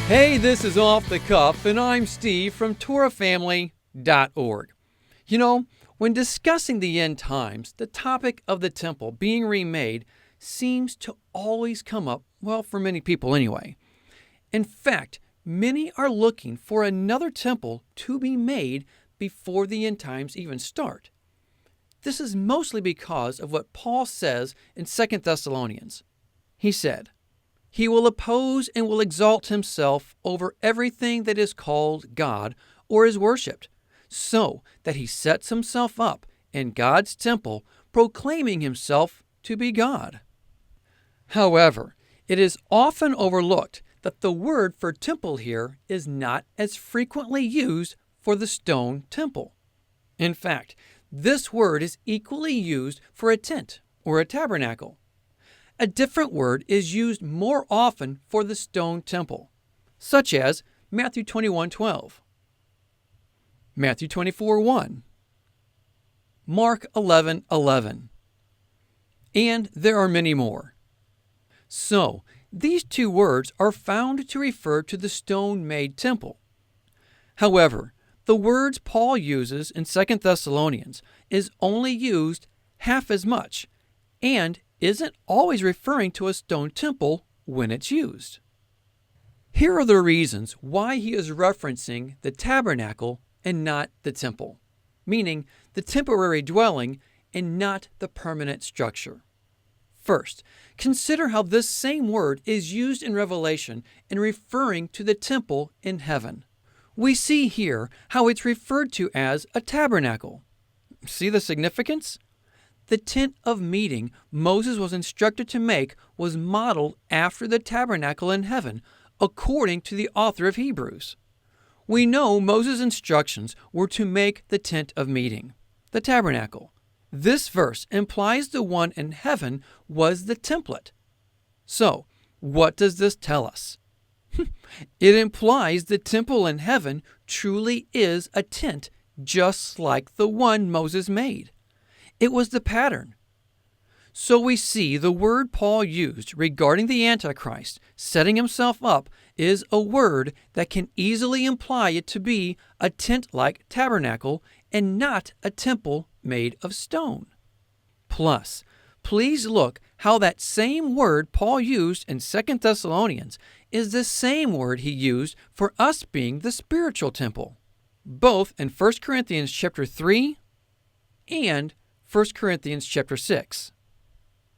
Hey, this is Off the Cuff, and I'm Steve from TorahFamily.org. You know, when discussing the end times, the topic of the temple being remade seems to always come up, well, for many people anyway. In fact, many are looking for another temple to be made before the end times even start. This is mostly because of what Paul says in 2 Thessalonians. He said, "He will oppose and will exalt himself over everything that is called God or is worshipped, so that he sets himself up in God's temple, proclaiming himself to be God." However, it is often overlooked that the word for temple here is not as frequently used for the stone temple. In fact, this word is equally used for a tent or a tabernacle. A different word is used more often for the stone temple, such as Matthew 21:12, Matthew 24:1, Mark 11:11, and there are many more. So, these two words are found to refer to the stone-made temple. However, the words Paul uses in 2 Thessalonians is only used half as much, and isn't always referring to a stone temple when it's used. Here are the reasons why he is referencing the tabernacle and not the temple, meaning the temporary dwelling and not the permanent structure. First, consider how this same word is used in Revelation in referring to the temple in heaven. We see here how it's referred to as a tabernacle. See the significance? The tent of meeting Moses was instructed to make was modeled after the tabernacle in heaven, according to the author of Hebrews. We know Moses' instructions were to make the tent of meeting, the tabernacle. This verse implies the one in heaven was the template. So, what does this tell us? It implies the temple in heaven truly is a tent, just like the one Moses made. It was the pattern. So we see the word Paul used regarding the Antichrist setting himself up is a word that can easily imply it to be a tent-like tabernacle and not a temple made of stone. Plus, please look how that same word Paul used in 2 Thessalonians is the same word he used for us being the spiritual temple, both in 1 Corinthians chapter 3 and 1 Corinthians chapter 6.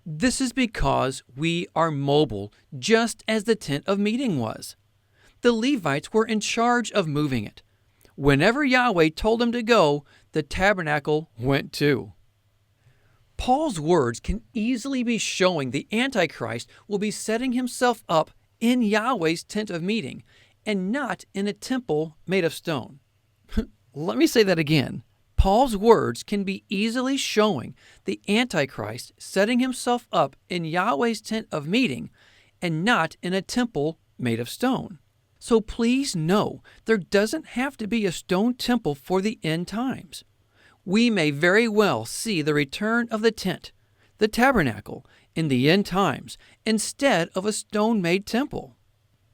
This is because we are mobile, just as the tent of meeting was. The Levites were in charge of moving it. Whenever Yahweh told them to go, the tabernacle went too. Paul's words can easily be showing the Antichrist will be setting himself up in Yahweh's tent of meeting and not in a temple made of stone. Let me say that again. Paul's words can be easily showing the Antichrist setting himself up in Yahweh's tent of meeting and not in a temple made of stone. So please know there doesn't have to be a stone temple for the end times. We may very well see the return of the tent, the tabernacle, in the end times instead of a stone-made temple.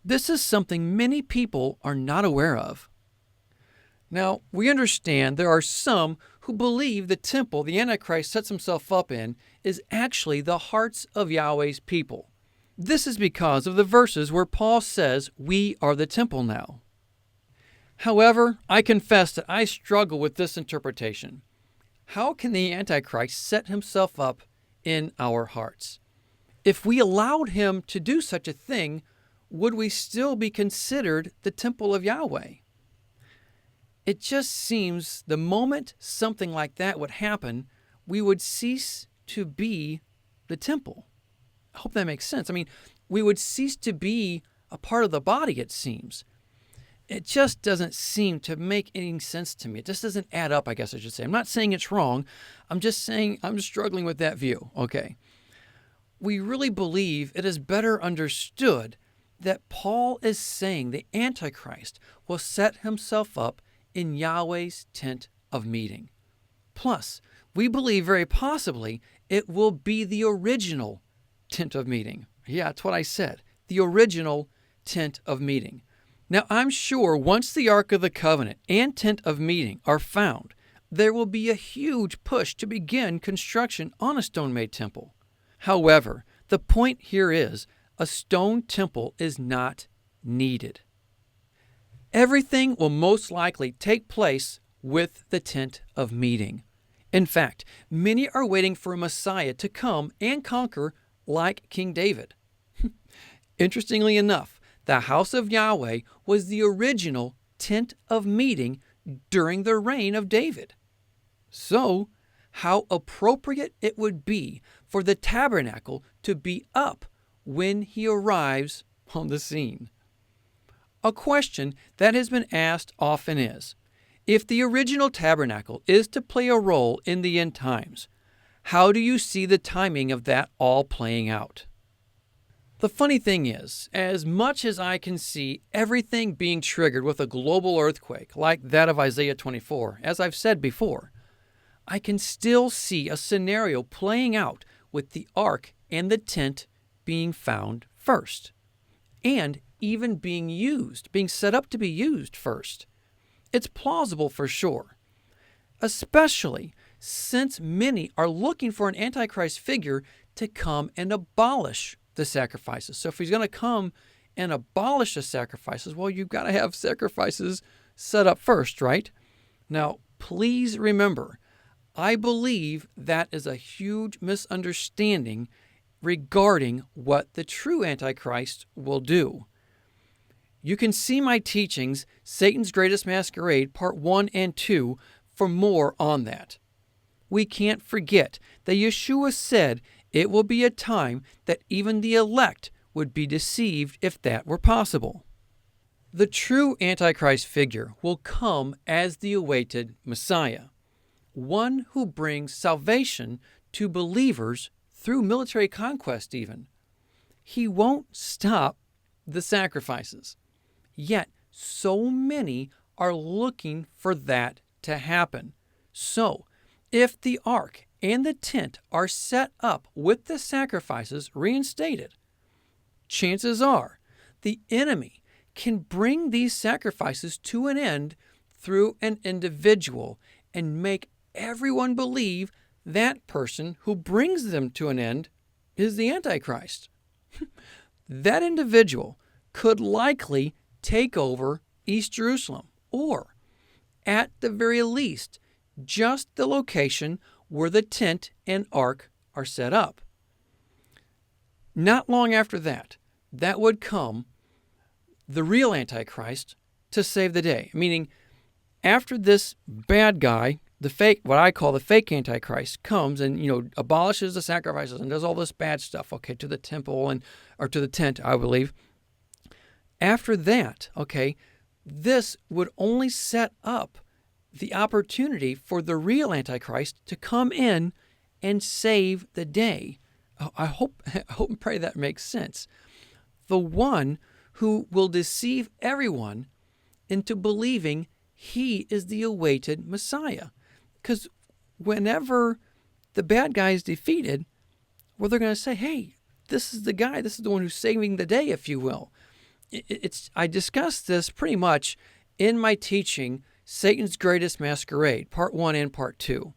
This is something many people are not aware of. Now, we understand there are some who believe the temple the Antichrist sets himself up in is actually the hearts of Yahweh's people. This is because of the verses where Paul says we are the temple now. However, I confess that I struggle with this interpretation. How can the Antichrist set himself up in our hearts? If we allowed him to do such a thing, would we still be considered the temple of Yahweh? It just seems the moment something like that would happen, we would cease to be the temple. I hope that makes sense. I mean, we would cease to be a part of the body, it seems. It just doesn't seem to make any sense to me. It just doesn't add up, I guess I should say. I'm not saying it's wrong. I'm just saying I'm struggling with that view. Okay. We really believe it is better understood that Paul is saying the Antichrist will set himself up in Yahweh's tent of meeting. Plus, we believe very possibly it will be the original tent of meeting. Yeah, that's what I said. The original tent of meeting. Now, I'm sure once the Ark of the Covenant and Tent of Meeting are found, there will be a huge push to begin construction on a stone-made temple. However, the point here is a stone temple is not needed. Everything will most likely take place with the Tent of Meeting. In fact, many are waiting for a Messiah to come and conquer like King David. Interestingly enough, the house of Yahweh was the original Tent of Meeting during the reign of David. So, how appropriate it would be for the tabernacle to be up when he arrives on the scene. A question that has been asked often is, if the original tabernacle is to play a role in the end times, how do you see the timing of that all playing out? The funny thing is, as much as I can see everything being triggered with a global earthquake like that of Isaiah 24, as I've said before, I can still see a scenario playing out with the ark and the tent being found first, and even being set up to be used first. It's plausible for sure, especially since many are looking for an Antichrist figure to come and abolish the sacrifices. So if he's going to come and abolish the sacrifices, well, you've got to have sacrifices set up first, right? Now, please remember, I believe that is a huge misunderstanding regarding what the true Antichrist will do. You can see my teachings, Satan's Greatest Masquerade, Part 1 and 2, for more on that. We can't forget that Yeshua said it will be a time that even the elect would be deceived if that were possible. The true Antichrist figure will come as the awaited Messiah, one who brings salvation to believers through military conquest even. He won't stop the sacrifices. Yet, so many are looking for that to happen. So, if the ark and the tent are set up with the sacrifices reinstated, chances are the enemy can bring these sacrifices to an end through an individual and make everyone believe that person who brings them to an end is the Antichrist. That individual could likely take over East Jerusalem, or, at the very least, just the location where the tent and ark are set up. Not long after that would come the real Antichrist to save the day. Meaning, after this bad guy, the fake, what I call the fake Antichrist, comes and, abolishes the sacrifices and does all this bad stuff, to the temple or to the tent, I believe. After that, this would only set up the opportunity for the real Antichrist to come in and save the day. I hope and pray that makes sense. The one who will deceive everyone into believing he is the awaited Messiah. Because whenever the bad guy is defeated, well, they're going to say, hey, this is the guy, this is the one who's saving the day, if you will. I discussed this pretty much in my teaching, Satan's Greatest Masquerade, Part 1 and Part 2.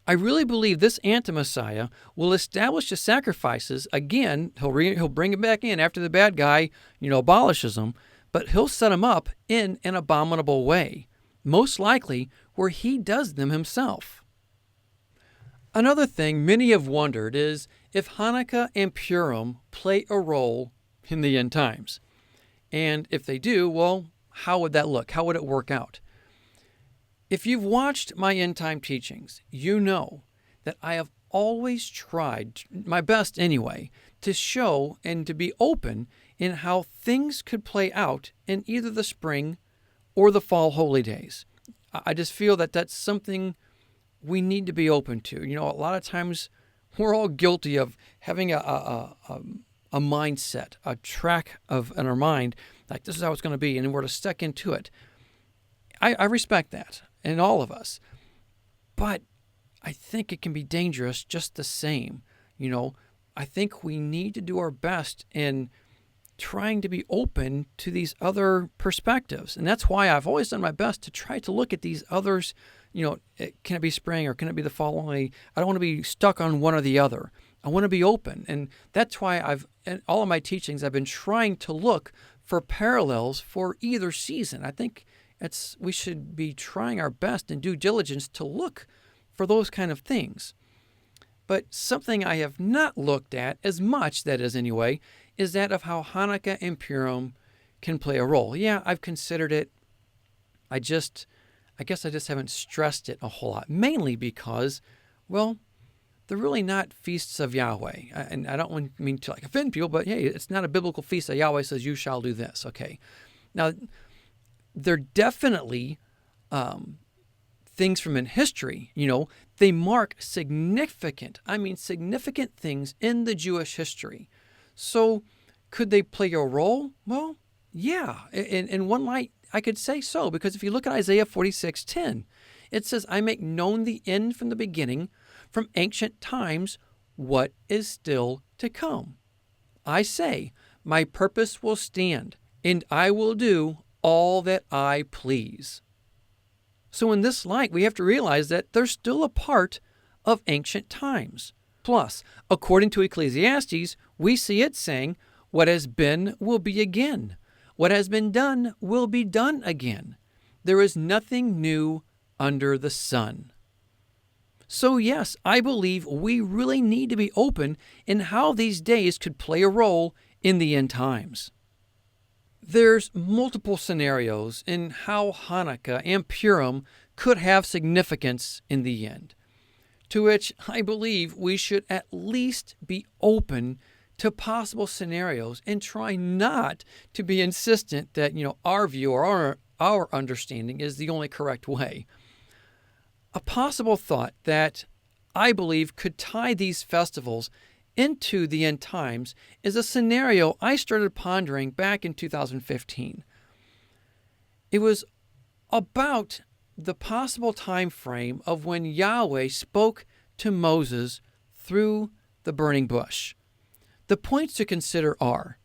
I really believe this anti-Messiah will establish the sacrifices. Again, he'll bring it back in after the bad guy, abolishes them, but he'll set them up in an abominable way, most likely where he does them himself. Another thing many have wondered is if Hanukkah and Purim play a role in the end times. And if they do, well, how would that look? How would it work out? If you've watched my end time teachings, you know that I have always tried, my best anyway, to show and to be open in how things could play out in either the spring or the fall holy days. I just feel that that's something we need to be open to. A lot of times we're all guilty of having a mindset, a track in our mind, like this is how it's going to be, and we're to stuck into it. I respect that in all of us, but I think it can be dangerous just the same. I think we need to do our best in trying to be open to these other perspectives. And that's why I've always done my best to try to look at these others. Can it be spring or can it be the following? I don't want to be stuck on one or the other. I want to be open. And that's why in all of my teachings, I've been trying to look for parallels for either season. I think we should be trying our best in due diligence to look for those kind of things. But something I have not looked at as much, that is anyway, is that of how Hanukkah and Purim can play a role. Yeah, I've considered it. I guess I just haven't stressed it a whole lot, mainly because, well, they're really not feasts of Yahweh. And I don't mean to offend people, but hey, it's not a biblical feast that Yahweh says you shall do this. Okay. Now, they're definitely things from in history. They mark significant things in the Jewish history. So could they play a role? Well, yeah. In one light, I could say so, because if you look at Isaiah 46:10, it says, I make known the end from the beginning, from ancient times, what is still to come. I say, my purpose will stand, and I will do all that I please. So in this light, we have to realize that they're still a part of ancient times. Plus, according to Ecclesiastes, we see it saying, what has been will be again. What has been done will be done again. There is nothing new under the sun. So yes, I believe we really need to be open in how these days could play a role in the end times. There's multiple scenarios in how Hanukkah and Purim could have significance in the end, to which I believe we should at least be open to possible scenarios and try not to be insistent that, our view or our understanding is the only correct way. A possible thought that I believe could tie these festivals into the end times is a scenario I started pondering back in 2015. It was about the possible time frame of when Yahweh spoke to Moses through the burning bush. The points to consider are,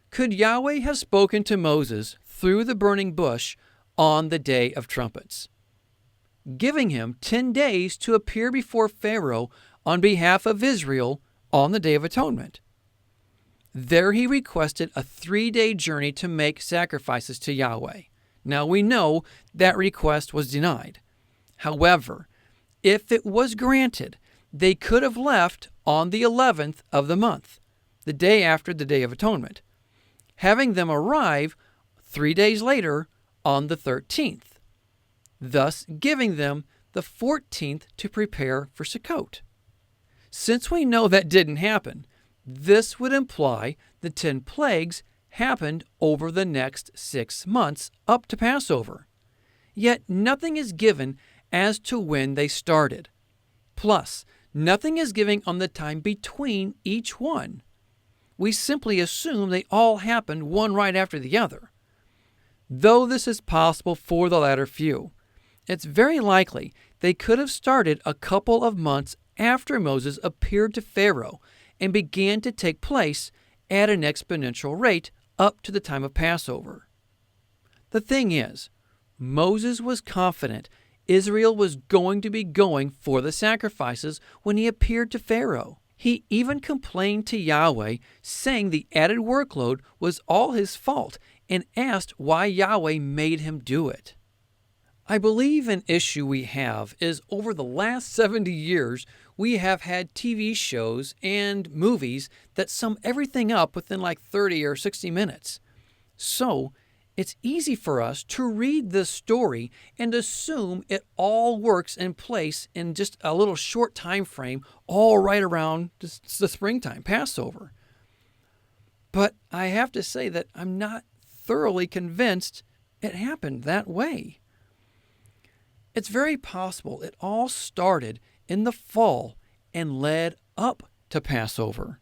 could Yahweh have spoken to Moses through the burning bush on the Day of Trumpets, giving him 10 days to appear before Pharaoh on behalf of Israel on the Day of Atonement? There he requested a 3-day journey to make sacrifices to Yahweh. Now we know that request was denied. However, if it was granted, they could have left on the 11th of the month, the day after the Day of Atonement, having them arrive 3 days later on the 13th, thus giving them the 14th to prepare for Sukkot. Since we know that didn't happen, this would imply the 10 plagues happened over the next 6 months up to Passover. Yet nothing is given as to when they started. Plus, nothing is given on the time between each one. We simply assume they all happened one right after the other. Though this is possible for the latter few, it's very likely they could have started a couple of months after Moses appeared to Pharaoh and began to take place at an exponential rate up to the time of Passover. The thing is, Moses was confident Israel was going to be going for the sacrifices when he appeared to Pharaoh. He even complained to Yahweh, saying the added workload was all his fault, and asked why Yahweh made him do it. I believe an issue we have is over the last 70 years, we have had TV shows and movies that sum everything up within like 30 or 60 minutes. So it's easy for us to read this story and assume it all works in place in just a little short time frame, all right around the springtime, Passover. But I have to say that I'm not thoroughly convinced it happened that way. It's very possible it all started in the fall and led up to Passover.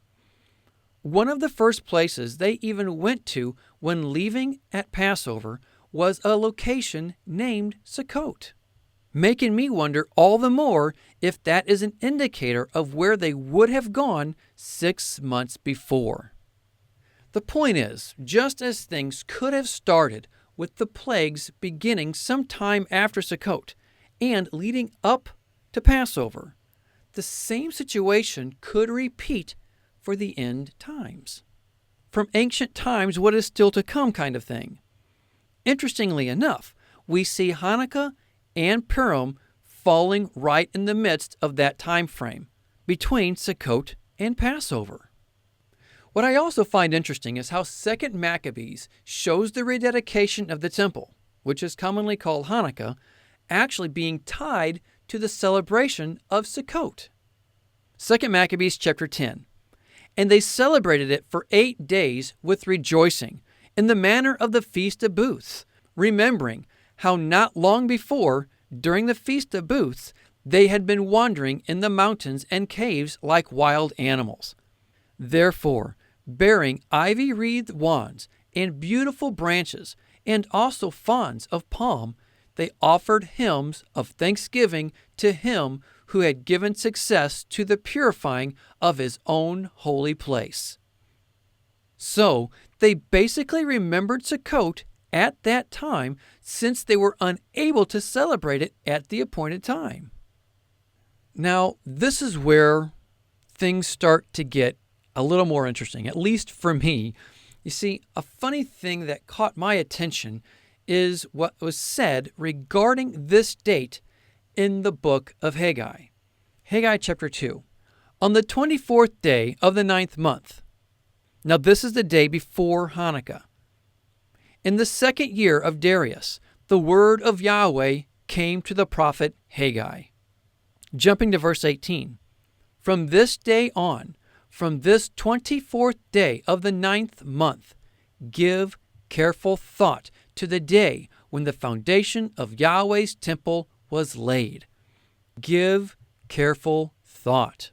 One of the first places they even went to when leaving at Passover was a location named Sukkot, making me wonder all the more if that is an indicator of where they would have gone 6 months before. The point is, just as things could have started with the plagues beginning sometime after Sukkot and leading up to Passover, the same situation could repeat for the end times. From ancient times, what is still to come kind of thing. Interestingly enough, we see Hanukkah and Purim falling right in the midst of that time frame, between Sukkot and Passover. What I also find interesting is how 2 Maccabees shows the rededication of the temple, which is commonly called Hanukkah, actually being tied to the celebration of Sukkot. 2 Maccabees chapter 10. And they celebrated it for 8 days with rejoicing, in the manner of the Feast of Booths, remembering how not long before, during the Feast of Booths, they had been wandering in the mountains and caves like wild animals. Therefore, bearing ivy-wreathed wands and beautiful branches, and also fronds of palm, they offered hymns of thanksgiving to him who had given success to the purifying of his own holy place. So, they basically remembered Sukkot at that time, since they were unable to celebrate it at the appointed time. Now, this is where things start to get a little more interesting, at least for me. You see, a funny thing that caught my attention is what was said regarding this date in the book of Haggai. Haggai chapter 2. On the 24th day of the 9th month. Now this is the day before Hanukkah. In the 2nd year of Darius, the word of Yahweh came to the prophet Haggai. Jumping to verse 18. From this day on, from this 24th day of the 9th month, give careful thought to the day when the foundation of Yahweh's temple was laid. Give careful thought.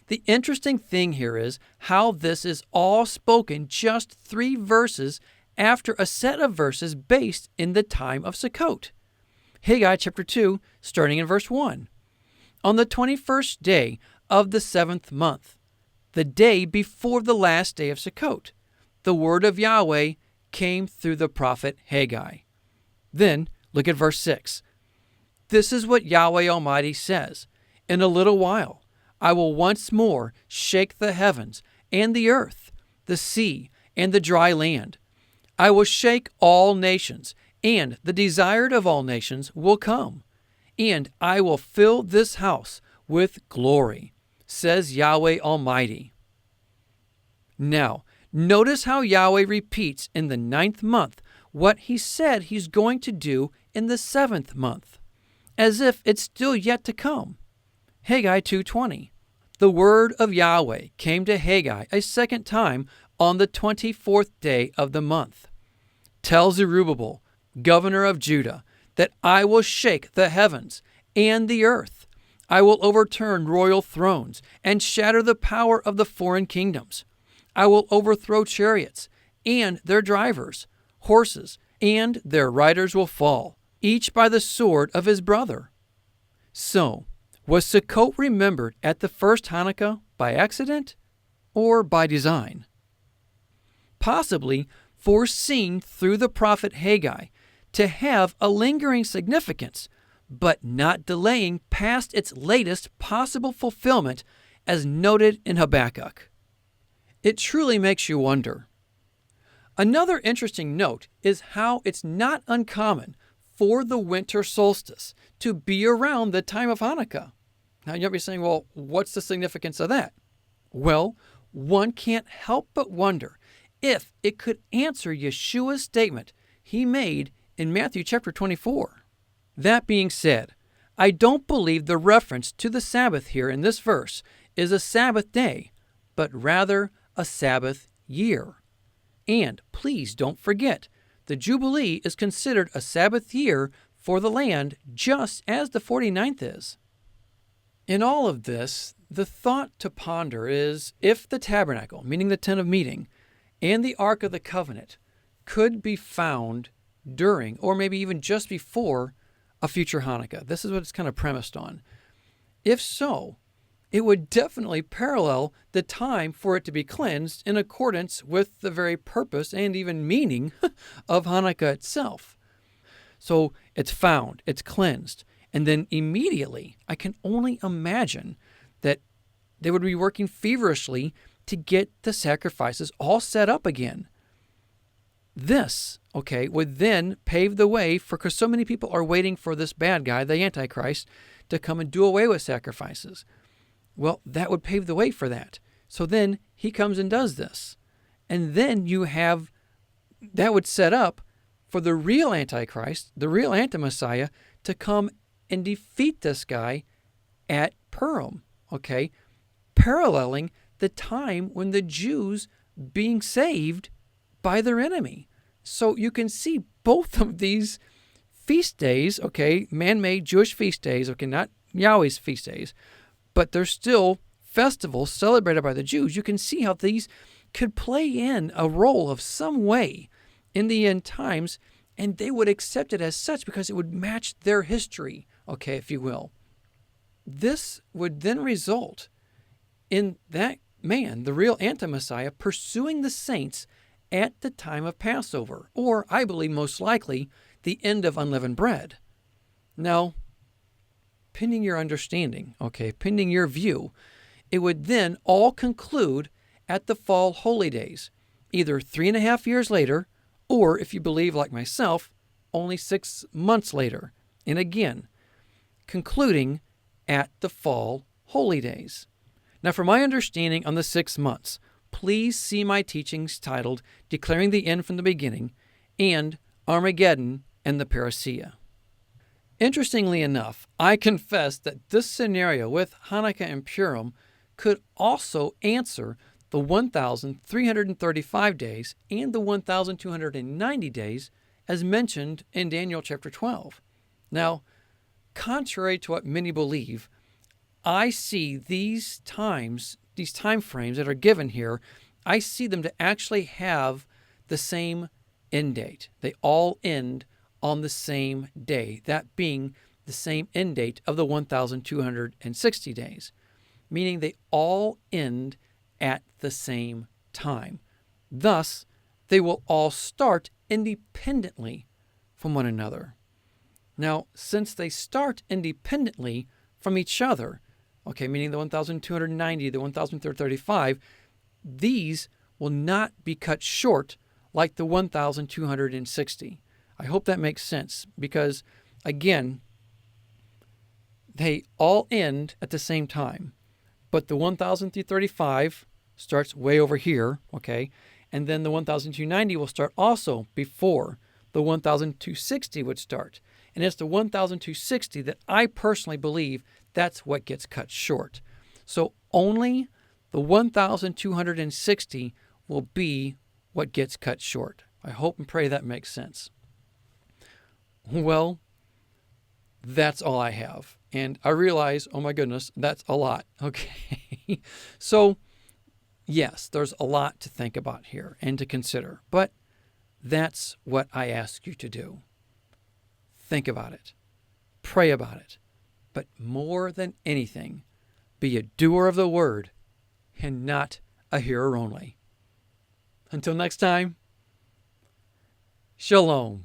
The interesting thing here is how this is all spoken just 3 verses after a set of verses based in the time of Sukkot. Haggai chapter 2, starting in verse 1. On the 21st day of the 7th month, the day before the last day of Sukkot, the word of Yahweh came through the prophet Haggai. Then, look at verse 6. This is what Yahweh Almighty says. In a little while, I will once more shake the heavens and the earth, the sea and the dry land. I will shake all nations, and the desired of all nations will come. And I will fill this house with glory, says Yahweh Almighty. Now, notice how Yahweh repeats in the 9th month what he said he's going to do in the 7th month, as if it's still yet to come. Haggai 2:20. The word of Yahweh came to Haggai a second time on the 24th day of the month. Tell Zerubbabel, governor of Judah, that I will shake the heavens and the earth. I will overturn royal thrones and shatter the power of the foreign kingdoms. I will overthrow chariots and their drivers, horses, and their riders will fall, each by the sword of his brother. So, was Sukkot remembered at the first Hanukkah by accident or by design? Possibly foreseen through the prophet Haggai to have a lingering significance, but not delaying past its latest possible fulfillment as noted in Habakkuk. It truly makes you wonder. Another interesting note is how it's not uncommon for the winter solstice to be around the time of Hanukkah. Now you might be saying, well, what's the significance of that? Well, one can't help but wonder if it could answer Yeshua's statement he made in Matthew chapter 24. That being said, I don't believe the reference to the Sabbath here in this verse is a Sabbath day, but rather a Sabbath year. And please don't forget, the Jubilee is considered a Sabbath year for the land just as the 49th is. In all of this, the thought to ponder is if the tabernacle, meaning the tent of meeting, and the Ark of the Covenant could be found during, or maybe even just before, a future Hanukkah. This is what it's kind of premised on. If so, it would definitely parallel the time for it to be cleansed in accordance with the very purpose and even meaning of Hanukkah itself. So it's found, it's cleansed, and then immediately, I can only imagine that they would be working feverishly to get the sacrifices all set up again. This, would then pave the way for, because so many people are waiting for this bad guy, the Antichrist, to come and do away with sacrifices. Well, that would pave the way for that. So then he comes and does this. And then that would set up for the real Antichrist, the real Anti-Messiah, to come and defeat this guy at Purim, paralleling the time when the Jews being saved by their enemy. So you can see both of these feast days, man-made Jewish feast days, not Yahweh's feast days, but they're still festivals celebrated by the Jews. You can see how these could play in a role of some way in the end times, and they would accept it as such because it would match their history, if you will. This would then result in that man, the real Anti-Messiah, pursuing the saints at the time of Passover, or I believe most likely the end of unleavened bread. Now, pending your understanding, pending your view, it would then all conclude at the fall holy days, either 3.5 years later, or if you believe like myself, only 6 months later. And again, concluding at the fall holy days. Now, for my understanding on the 6 months, please see my teachings titled Declaring the End from the Beginning and Armageddon and the Parousia. Interestingly enough, I confess that this scenario with Hanukkah and Purim could also answer the 1,335 days and the 1,290 days as mentioned in Daniel chapter 12. Now, contrary to what many believe, I see these time frames that are given here, I see them to actually have the same end date. They all end on the same day, that being the same end date of the 1,260 days, meaning they all end at the same time. Thus, they will all start independently from one another. Now, since they start independently from each other, meaning the 1,290, the 1,335, these will not be cut short like the 1,260. I hope that makes sense because, again, they all end at the same time. But the 1,335 starts way over here, and then the 1,290 will start also before the 1,260 would start. And it's the 1,260 that I personally believe that's what gets cut short. So only the 1,260 will be what gets cut short. I hope and pray that makes sense. Well, that's all I have. And I realize, oh my goodness, that's a lot. So, yes, there's a lot to think about here and to consider. But that's what I ask you to do. Think about it. Pray about it. But more than anything, be a doer of the word and not a hearer only. Until next time, Shalom.